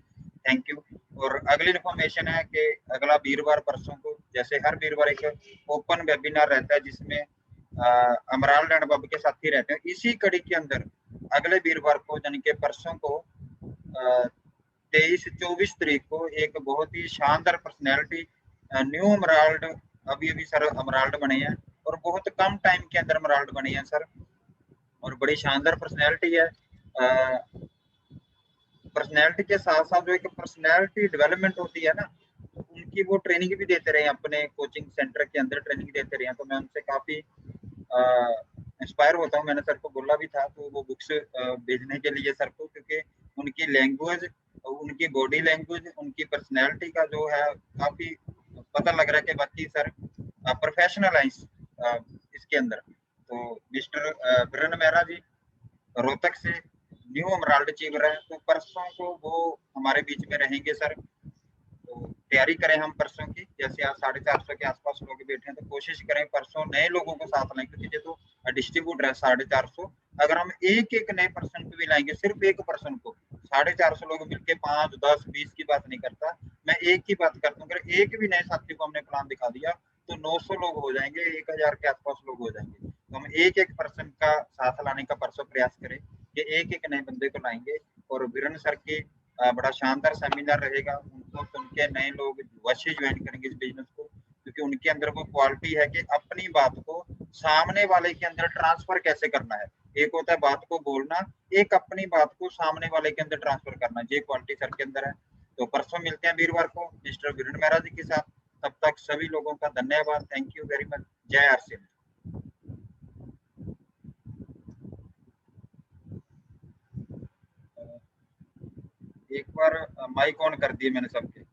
थैंक यू। और अगली इन्फॉर्मेशन है कि अगला वीरवार परसों को, जैसे हर वीरवार एक ओपन वेबिनार रहता है जिसमें अमराल एंड बब के साथी रहते हैं। इसी कड़ी के अंदर अगले वीरवार को यानी कि परसों को 23-24 तारीख को एक बहुत ही शानदार पर्सनैलिटी, न्यू अमराल्ड, अभी अभी सर अमराल्ड बने हैं और बहुत कम टाइम के अंदर अमराल्ड बने हैं सर, और बड़ी शानदार पर्सनैलिटी है। पर्सनैलिटी के साथ साथ जो एक पर्सनैलिटी डेवलपमेंट होती है ना, उनकी वो ट्रेनिंग भी देते रहे अपने कोचिंग सेंटर के अंदर, ट्रेनिंग देते रहे। तो मैं उनसे काफी इंस्पायर होता हूँ। मैंने सर को बोला भी था तो वो बुक्स भेजने के लिए सर को, क्योंकि उनकी लैंग्वेज, उनकी बॉडी लैंग्वेज, उनकी पर्सनैलिटी का जो है काफी पता लग रहा है कि बाकी सर प्रोफेशनल है इसके अंदर। तो मिस्टर बिरन मेहरा जी रोहतक से न्यू अमराल्ड चीफ रहे, तो परसों को वो हमारे बीच में रहेंगे सर। तो तैयारी करें हम परसों की, जैसे आज 450 के आसपास लोग बैठे हैं, तो कोशिश करें परसों नए लोगों को साथ लें, क्योंकि ये तो डिस्ट्रीब्यूटर है 450। अगर हम एक एक नए पर्सन को भी लाएंगे, सिर्फ एक पर्सन को, 450 लोग मिलके 5, 10, 20 की बात नहीं करता, मैं एक की बात करता हूँ। अगर एक भी नए साथी को हमने प्लान दिखा दिया तो 900 लोग हो जाएंगे, 1000 के आसपास लोग हो जाएंगे। तो हम एक एक पर्सन का साथ लाने का परसों प्रयास करें कि एक एक नए बंदे को लाएंगे। और बिरन सर की बड़ा शानदार सेमिनार रहेगा, उनको सुन के नए लोग अवश्य ज्वाइन करेंगे इस बिजनेस को, क्योंकि उनके अंदर वो क्वालिटी है कि अपनी बात को सामने वाले के अंदर ट्रांसफर कैसे करना है। एक होता है बात को बोलना, एक अपनी बात को सामने वाले के अंदर ट्रांसफर करना, ये क्वालिटी सर के अंदर है। तो परसों मिलते हैं वीरवार को मिस्टर बिरन मेहरा जी के साथ। तब तक सभी लोगों का धन्यवाद, थैंक यू वेरी मच, जय आरसीएम। एक बार माइक ऑन कर दिए मैंने सबके।